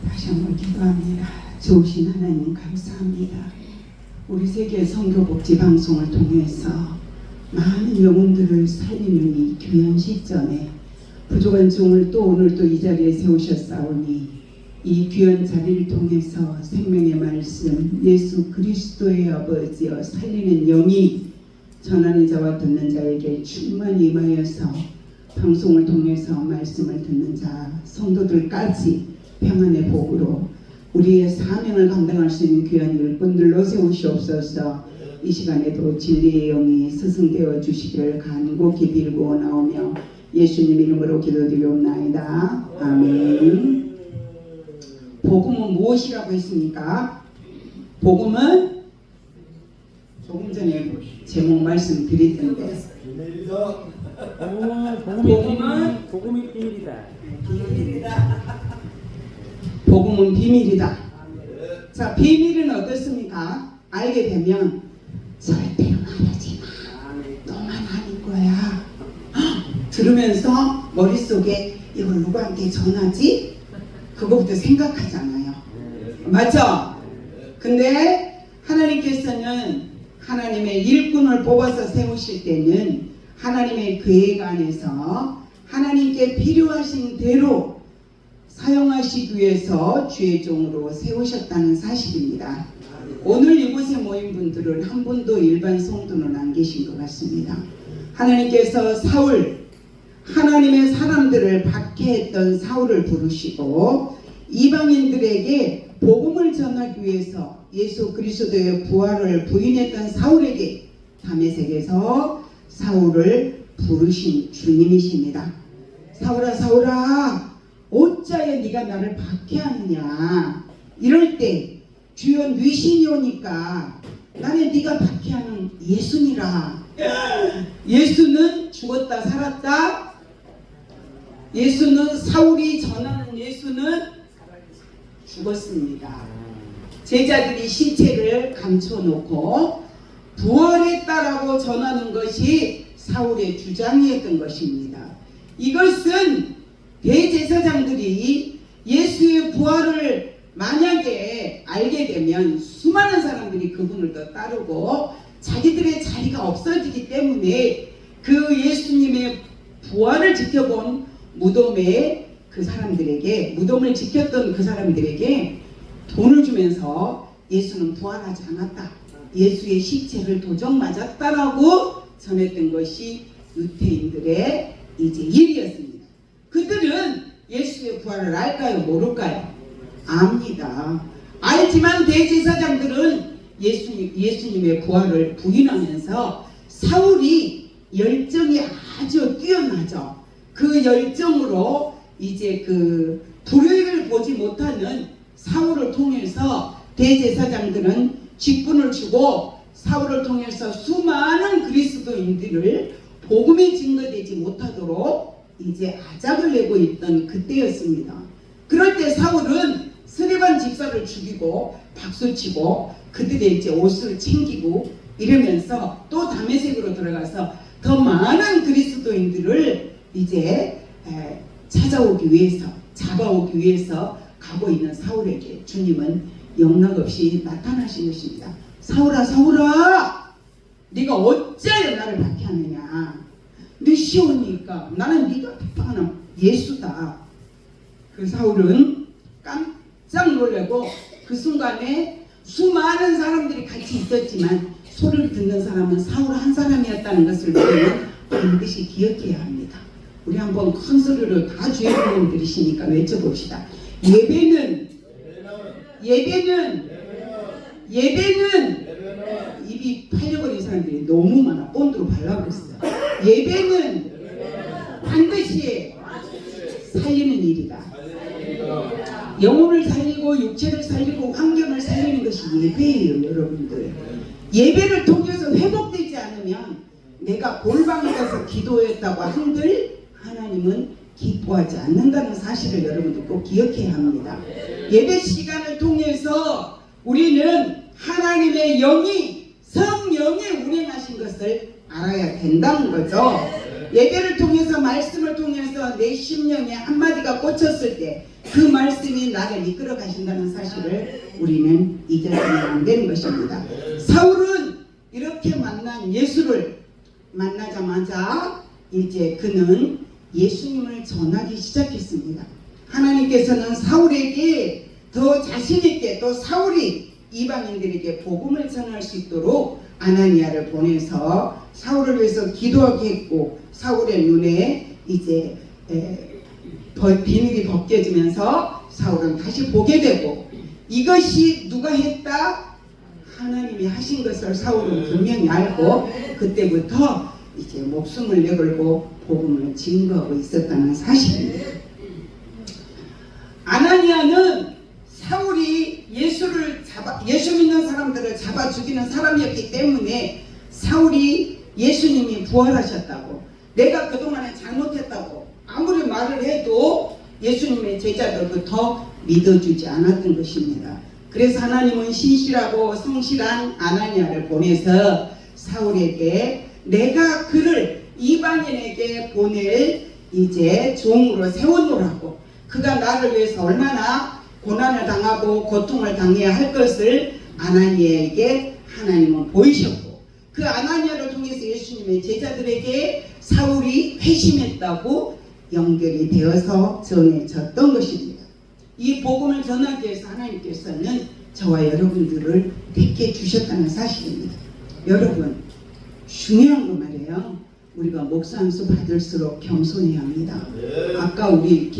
다시 한번 기도합니다. 좋으신 하나님 감사합니다. 우리 세계 선교복지 방송을 통해서 많은 영혼들을 살리는 이 귀한 시점에 부족한 종을 또 오늘 또 이 자리에 세우셨사오니 이 귀한 자리를 통해서 생명의 말씀 예수 그리스도의 아버지여 살리는 영이 전하는 자와 듣는 자에게 충만히 임하여서 방송을 통해서 말씀을 듣는 자 성도들까지 평안의 복으로 우리의 사명을 감당할 수 있는 귀한 일꾼들로 세우시옵소서. 이 시간에도 진리의 영이 스승되어 주시기를 간곡히 빌고 나오며 예수님 이름으로 기도드리옵나이다. 아멘. 복음은 무엇이라고 했습니까? 복음은 조금 전에 제목 말씀드리던데 복음이 비밀이다. 복음은 비밀이다. 자, 비밀은 어떻습니까? 알게 되면 절대로 말하지 마. 너만 아는 거야. 들으면서 머릿속에 이걸 누구한테 전하지? 그거부터 생각하잖아요. 맞죠? 근데 하나님께서는 하나님의 일꾼을 뽑아서 세우실 때는 하나님의 계획 안에서 하나님께 필요하신 대로 사용하시기 위해서 주의 종으로 세우셨다는 사실입니다. 오늘 이곳에 모인 분들은 한 분도 일반 성도는 안 계신 것 같습니다. 하나님께서 사울, 하나님의 사람들을 박해했던 사울을 부르시고 이방인들에게 복음을 전하기 위해서 예수 그리스도의 부활을 부인했던 사울에게 다메섹에서 사울을 부르신 주님이십니다. 사울아 사울아 어찌하여 네가 나를 박해하느냐. 이럴 때 주여 뉘신이 오니까 나는 네가 박해하는 예수니라. 예수는 죽었다 살았다. 예수는 사울이 전하는 예수는 죽었습니다. 제자들이 신체를 감춰놓고 부활했다라고 전하는 것이 사울의 주장이었던 것입니다. 이것은 대제사장들이 예수의 부활을 만약에 알게 되면 수많은 사람들이 그분을 더 따르고 자기들의 자리가 없어지기 때문에 그 예수님의 부활을 지켜본 무덤에 그 사람들에게 무덤을 지켰던 그 사람들에게 돈을 주면서 예수는 부활하지 않았다. 예수의 시체를 도적 맞았다라고 전했던 것이 유태인들의 이제 일이었습니다. 그들은 예수의 부활을 알까요? 모를까요? 압니다. 알지만 대제사장들은 예수님의 부활을 부인하면서 사울이 열정이 아주 뛰어나죠. 그 열정으로 이제 그 불의를 보지 못하는 사울을 통해서 대제사장들은 직분을 주고 사울을 통해서 수많은 그리스도인들을 복음이 증거되지 못하도록 이제 아작을 내고 있던 그때였습니다. 그럴 때 사울은 스데반 집사를 죽이고 박수치고 그들의 이제 옷을 챙기고 이러면서 또 다메섹으로 들어가서 더 많은 그리스도인들을 이제 찾아오기 위해서 잡아오기 위해서 가고 있는 사울에게 주님은 영락없이 나타나신 것입니다. 사울아 사울아 네가 어찌하여 나를 박해하느냐. 네 시오니까 나는 네가 비판하는 예수다. 그 사울은 깜짝 놀라고 그 순간에 수많은 사람들이 같이 있었지만 소리를 듣는 사람은 사울 한 사람이었다는 것을 우리는 반드시 기억해야 합니다. 우리 한번 큰 소리로 다 주의 이름 들으시니까 외쳐봅시다. 예배는 입이 팔려버린 사람들이 너무 많아. 본드로 발라고 있어요. 예배는 반드시 살리는 일이다. 영혼을 살리고 육체를 살리고 환경을 살리는 것이 예배예요. 여러분들 예배를 통해서 회복되지 않으면 내가 골방에 가서 기도했다고 한들 하나님은 기뻐하지 않는다는 사실을 여러분들 꼭 기억해야 합니다. 예배 시간을 통해서 우리는 하나님의 영이 성령이 운행하신 것을 알아야 된다는 거죠. 예배를 통해서 말씀을 통해서 내 심령에 한마디가 꽂혔을 때 그 말씀이 나를 이끌어 가신다는 사실을 우리는 잊어서는 안 되는 것입니다. 사울은 이렇게 만난 예수를 만나자마자 이제 그는 예수님을 전하기 시작했습니다. 하나님께서는 사울에게 더 자신있게 또 사울이 이방인들에게 복음을 전할 수 있도록 아나니아를 보내서 사울을 위해서 기도하게 했고, 사울의 눈에 이제 비늘이 벗겨지면서 사울은 다시 보게 되고, 이것이 누가 했다? 하나님이 하신 것을 사울은 분명히 알고 그때부터 이제 목숨을 내걸고 복음을 증거하고 있었다는 사실입니다. 아나니아는 사울이 예수 믿는 사람들을 잡아 죽이는 사람이었기 때문에 사울이 예수님이 부활하셨다고, 내가 그동안에 잘못했다고 아무리 말을 해도 예수님의 제자들도 더 믿어주지 않았던 것입니다. 그래서 하나님은 신실하고 성실한 아나니아를 보내서 사울에게 내가 그를 이방인에게 보낼 이제 종으로 세워놓으라고, 그가 나를 위해서 얼마나 고난을 당하고 고통을 당해야 할 것을 아나니아에게 하나님은 보이셨고, 그 아나니아를 통해서 예수님의 제자들에게 사울이 회심했다고 연결이 되어서 전해졌던 것입니다. 이 복음을 전하기 위해서 하나님께서는 저와 여러분들을 택해 주셨다는 사실입니다. 여러분, 중요한 거 말이에요. 우리가 목사 안수 받을수록 겸손해야 합니다. 아까 우리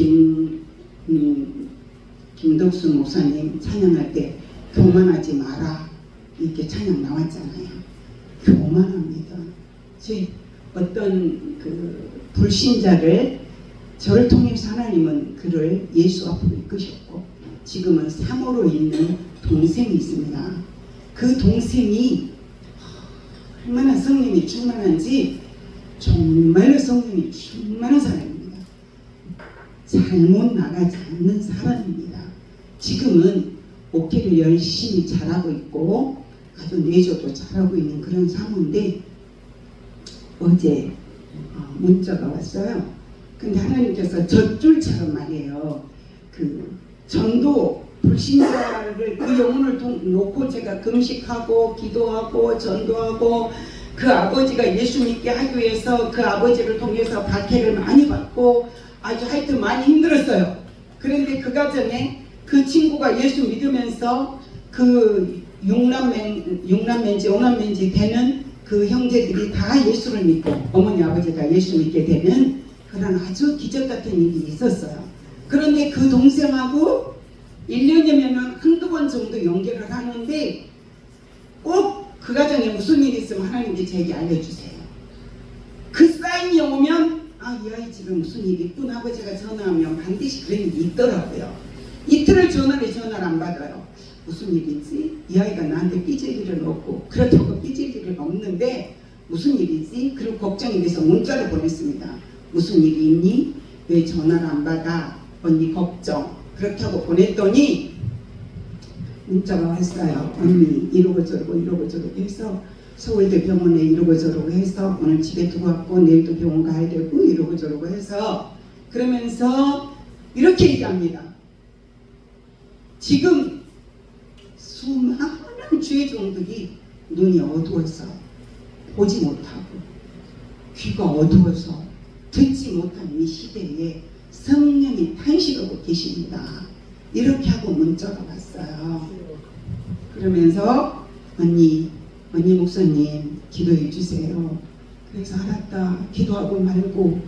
김덕수 목사님 찬양할 때 교만하지 마라 이렇게 찬양 나왔잖아요. 교만합니다. 저희 어떤 그 불신자를 저를 통해서 하나님은 그를 예수 앞으로 이끄셨고, 지금은 사모로 있는 동생이 있습니다. 그 동생이 얼마나 성령이 충만한지 정말로 성령이 충만한 사람입니다. 잘못 나가지 않는 사람입니다. 지금은 목회를 열심히 잘하고 있고 아주 내조도 잘하고 있는 그런 사모인데, 어제 문자가 왔어요. 근데 하나님께서 젖줄처럼 말이에요. 그 전도 불신자를 그 영혼을 놓고 제가 금식하고 기도하고 전도하고, 그 아버지가 예수 믿게 하기 위해서 그 아버지를 통해서 박해를 많이 받고 아주 하여튼 많이 힘들었어요. 그런데 그 과정에 그 친구가 예수 믿으면서 그 6남매인지 5남매인지 되는 그 형제들이 다 예수를 믿고 어머니 아버지가 예수 믿게 되는 그런 아주 기적 같은 일이 있었어요. 그런데 그 동생하고 1년이면 한두 번 정도 연결을 하는데 꼭 그 가정에 무슨 일이 있으면 하나님께 제게 알려주세요. 그 사인이 오면 이 아이 집에 무슨 일이 있구나 하고 제가 전화하면 반드시 그런 일이 있더라고요. 이틀을 전화를 안 받아요. 무슨 일이지? 이 아이가 나한테 삐질 일은 없고, 그렇다고 삐질 일은 없는데 무슨 일이지? 그리고 걱정이 돼서 문자를 보냈습니다. 무슨 일이 있니? 왜 전화를 안 받아? 언니 걱정. 그렇게 하고 보냈더니 문자가 왔어요. 언니 이러고 저러고 해서 서울대 병원에 이러고 저러고 해서 오늘 집에 두고 왔고 내일도 병원 가야 되고 이러고 저러고 해서, 그러면서 이렇게 얘기합니다. 지금 수많은 주의 종들이 눈이 어두워서 보지 못하고 귀가 어두워서 듣지 못하는 이 시대에 성령이 탄식하고 계십니다. 이렇게 하고 문자가 왔어요. 그러면서 언니 목사님 기도해 주세요. 그래서 알았다. 기도하고 말고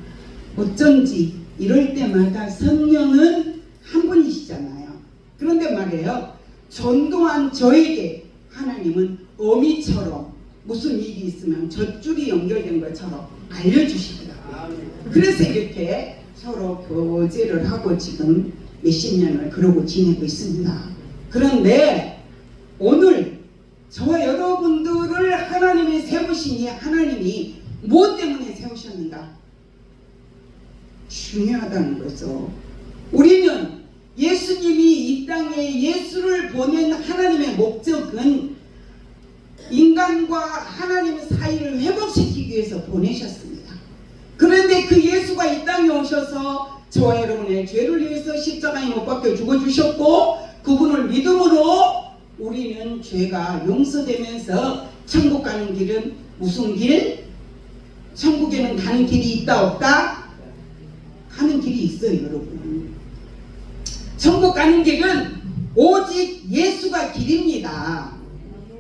어쩐지 이럴 때마다 성령은 한 분이시잖아요. 그런데 말이에요, 전도한 저에게 하나님은 어미처럼 무슨 일이 있으면 젖줄이 연결된 것처럼 알려주시더라고요. 그래서 이렇게 서로 교제를 하고 지금 몇십 년을 그러고 지내고 있습니다. 그런데 오늘 저와 여러분들을 하나님이 세우시니 하나님이 무엇 때문에 세우셨는가? 중요하다는 거죠. 우리는 예수님이 이 땅에 예수를 보낸 하나님의 목적은 인간과 하나님 사이를 회복시키기 위해서 보내셨습니다. 그런데 그 예수가 이 땅에 오셔서 저와 여러분의 죄를 위해서 십자가에 못 박혀 죽어주셨고 그분을 믿음으로 우리는 죄가 용서되면서 천국 가는 길은 무슨 길? 천국에는 가는 길이 있다 없다? 가는 길이 있어요 여러분. 천국 가는 길은 오직 예수가 길입니다.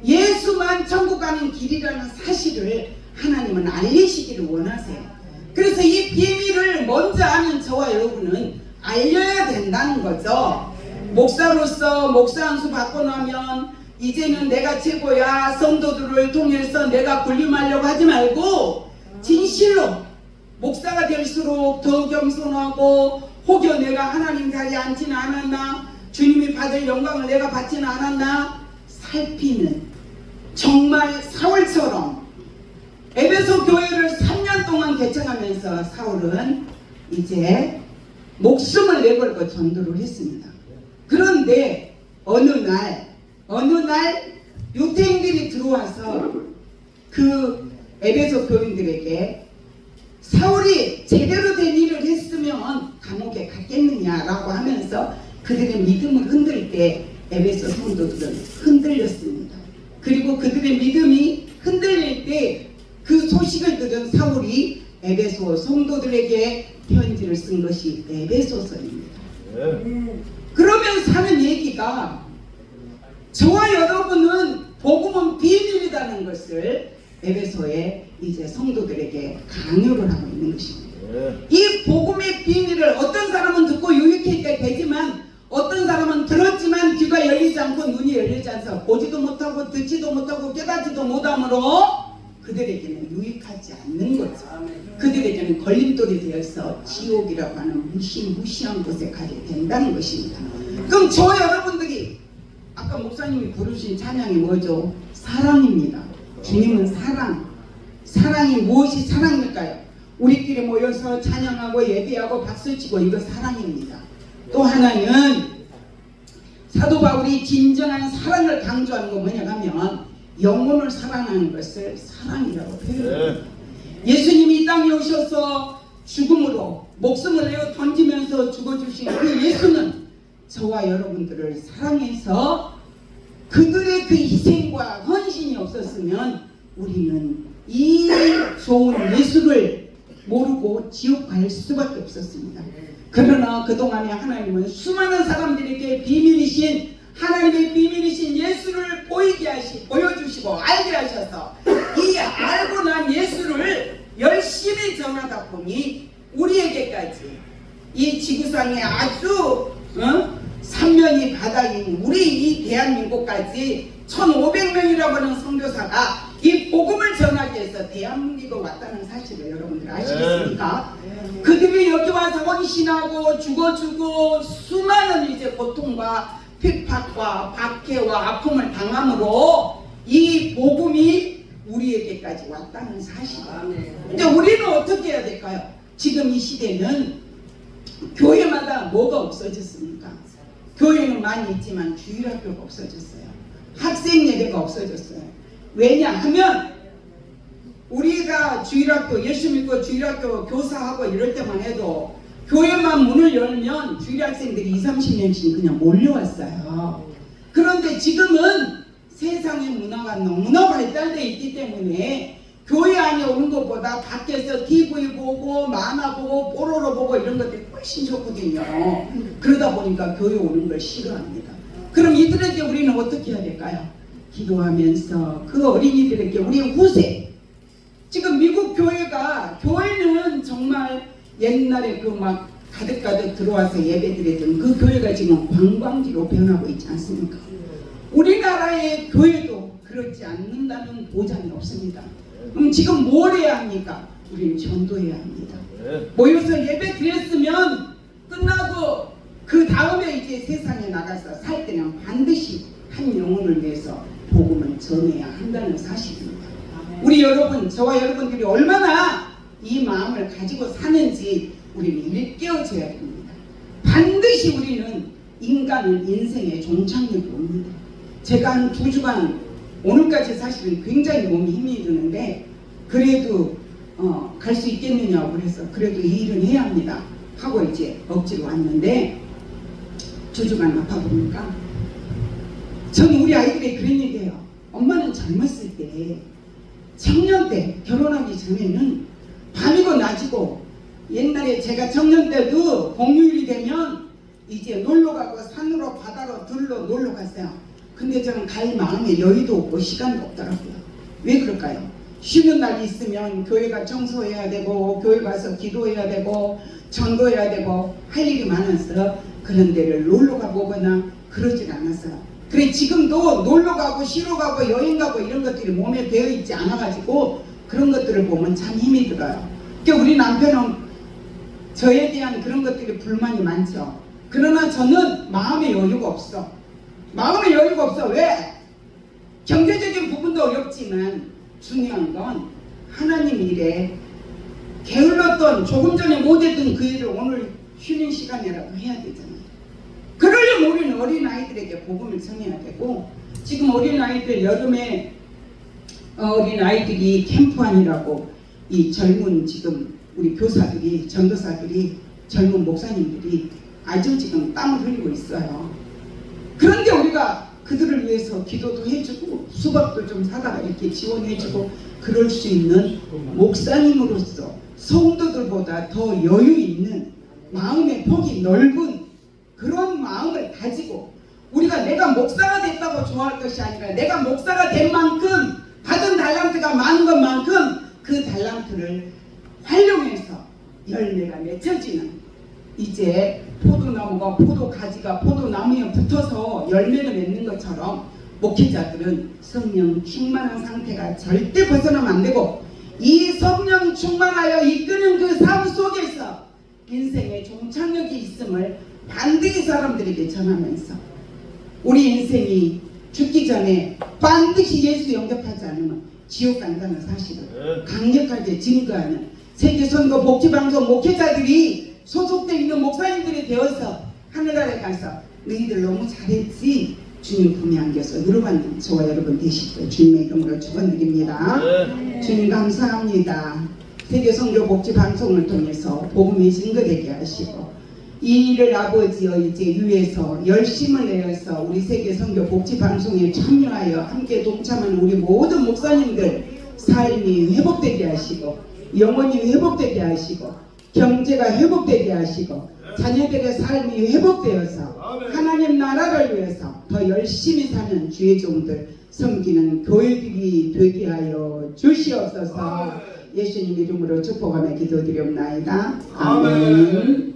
예수만 천국 가는 길이라는 사실을 하나님은 알리시기를 원하세요. 그래서 이 비밀을 먼저 아는 저와 여러분은 알려야 된다는 거죠. 목사로서 목사 한 수 받고 나면 이제는 내가 최고야, 성도들을 통해서 내가 군림하려고 하지 말고 진실로 목사가 될수록 더 겸손하고 혹여 내가 하나님 자리에 앉지는 않았나, 주님이 받을 영광을 내가 받지는 않았나 살피는, 정말 사울처럼 에베소 교회를 3년 동안 개척하면서 사울은 이제 목숨을 내걸고 전도를 했습니다. 그런데 어느 날 유태인들이 들어와서 그 에베소 교인들에게 사울이 제대로 된 일을 했으면 감옥에 갔겠느냐라고 하면서 그들의 믿음을 흔들 때 에베소 성도들은 흔들렸습니다. 그리고 그들의 믿음이 흔들릴 때 그 소식을 들은 사울이 에베소 성도들에게 편지를 쓴 것이 에베소서입니다. 그러면서 하는 얘기가 저와 여러분은 복음은 비밀이라는 것을 에베소에 이제 성도들에게 강요를 하고 있는 것입니다. 이 복음의 비밀을 어떤 사람은 듣고 유익하게 되지만 어떤 사람은 들었지만 귀가 열리지 않고 눈이 열리지 않아서 보지도 못하고 듣지도 못하고 깨닫지도 못하므로 그들에게는 유익하지 않는 거죠. 그들에게는 걸림돌이 되어서 지옥이라고 하는 무시무시한 곳에 가게 된다는 것입니다. 그럼 저 여러분들이 아까 목사님이 부르신 찬양이 뭐죠? 사랑입니다. 주님은 사랑. 사랑이 무엇이 사랑일까요? 우리끼리 모여서 찬양하고 예배하고 박수치고 이거 사랑입니다. 또 하나는 사도 바울이 진정한 사랑을 강조하는 건 뭐냐 하면 영혼을 사랑하는 것을 사랑이라고 표현합니다. 예수님이 이 땅에 오셔서 죽음으로 목숨을 내어 던지면서 죽어주신 그 예수는 저와 여러분들을 사랑해서 그들의 그 희생과 헌신이 없었으면 우리는 이 좋은 예수를 모르고 지옥 갈 수밖에 없었습니다. 그러나 그동안에 하나님은 수많은 사람들에게 비밀이신 하나님의 비밀이신 예수를 보여주시고 알게 하셔서 이 알고 난 예수를 열심히 전하다 보니 우리에게까지 이 지구상에 아주 삼면이 바닥인 우리 이 대한민국까지 1500명이라고 하는 선교사가 이 복음을 전하기 위해서 대한민국에 왔다는 사실을 여러분들 아시겠습니까? 그들이 여기 와서 헌신하고 죽어주고 수많은 이제 고통과 핍박과 박해와 아픔을 당함으로 이 복음이 우리에게까지 왔다는 사실입니다. 이제 우리는 어떻게 해야 될까요? 지금 이 시대는 교회마다 뭐가 없어졌습니까? 교회는 많이 있지만 주일학교가 없어졌어요. 학생 예배가 없어졌어요. 왜냐하면 우리가 주일학교 예수 믿고 주일학교 교사하고 이럴 때만 해도 교회만 문을 열면 주일학생들이 20-30명씩 그냥 몰려왔어요. 그런데 지금은 세상의 문화가 너무나 발달되어 있기 때문에 교회 안에 오는 것보다 밖에서 TV 보고 만화 보고 뽀로로 보고 이런 것들이 훨씬 좋거든요. 그러다 보니까 교회 오는 걸 싫어합니다. 그럼 이들에게 우리는 어떻게 해야 될까요? 기도하면서 그 어린이들에게 우리 후세, 지금 미국 교회는 정말 옛날에 그 막 가득가득 들어와서 예배드리던 그 교회가 지금 관광지로 변하고 있지 않습니까? 우리나라의 교회도 그렇지 않는다는 보장이 없습니다. 그럼 지금 뭘 해야 합니까? 우리는 전도해야 합니다. 모여서 예배 드렸으면 끝나고 그 다음에 이제 세상에 나가서 살 때는 반드시 한 영혼을 위해서 복음을 전해야 한다는 사실입니다. 우리 여러분, 저와 여러분들이 얼마나 이 마음을 가지고 사는지 우리는 일깨워져야 됩니다. 반드시 우리는 인간은 인생의 종착역이 옵니다. 제가 한 2주간 오늘까지 사실은 굉장히 몸이 힘이 드는데 그래도 갈 수 있겠느냐고 그래서 그래도 이 일은 해야 합니다 하고 이제 억지로 왔는데 주주간 아파 보니까 저는 우리 아이들이 그런 얘기해요. 엄마는 젊었을 때 청년 때 결혼하기 전에는 밤이고 낮이고 옛날에 제가 청년 때도 공휴일이 되면 이제 놀러 가고 산으로 바다로 들로 놀러 갔어요. 근데 저는 갈 마음에 여유도 없고 시간도 없더라고요. 왜 그럴까요? 쉬는 날이 있으면 교회가 청소해야 되고 교회 가서 기도해야 되고 전도해야 되고 할 일이 많아서 그런 데를 놀러 가보거나 그러질 않았어요. 그래 지금도 놀러 가고 쉬러 가고 여행 가고 이런 것들이 몸에 배어 있지 않아 가지고 그런 것들을 보면 참 힘이 들어요. 그러니까 우리 남편은 저에 대한 그런 것들이 불만이 많죠. 그러나 저는 마음의 여유가 없어. 마음의 여유가 없어. 왜? 경제적인 부분도 어렵지만 중요한 건 하나님 일에 게을렀던 조금 전에 못했던 그 일을 오늘 쉬는 시간이라도 해야 되잖아요. 그러려면 우리는 어린아이들에게 복음을 전해야 되고 지금 어린아이들 여름에 어린아이들이 캠프안이라고 이 젊은 지금 우리 교사들이 전도사들이 젊은 목사님들이 아주 지금 땀을 흘리고 있어요. 그런데 우리가 그들을 위해서 기도도 해주고 수박도 좀 사다가 이렇게 지원해주고 그럴 수 있는 목사님으로서 성도들보다 더 여유 있는 마음의 폭이 넓은 그런 마음을 가지고 우리가 내가 목사가 됐다고 좋아할 것이 아니라 내가 목사가 된 만큼 받은 달란트가 많은 것만큼 그 달란트를 활용해서 열매가 맺혀지는 이제 포도나무가 포도가지가 포도나무에 붙어서 열매를 맺는 것처럼 목회자들은 성령 충만한 상태가 절대 벗어나면 안 되고 이 성령 충만하여 이끄는 그 삶 속에서 인생의 종착역이 있음을 반드시 사람들에게 전하면서 우리 인생이 죽기 전에 반드시 예수 영접하지 않으면 지옥 간다는 사실을 강력하게 증거하는 세계선거 복지방송 목회자들이 소속되어 있는 목사님들이 되어서 하늘나라에 가서 너희들 너무 잘했지 주님 품에 안겨서 누르받는 저와 여러분 되시고 주님의 이름으로 축원드립니다. 주님 감사합니다. 세계선교 복지방송을 통해서 복음이 증거되게 하시고 이 일을 아버지여 이제 위에서 열심을 내어서 우리 세계선교 복지방송에 참여하여 함께 동참하는 우리 모든 목사님들 삶이 회복되게 하시고 영혼이 회복되게 하시고 경제가 회복되게 하시고 자녀들의 삶이 회복되어서 하나님 나라를 위해서 더 열심히 사는 주의 종들 섬기는 교회들이 되게 하여 주시옵소서. 예수님 이름으로 축복하며 기도드리옵나이다. 아멘.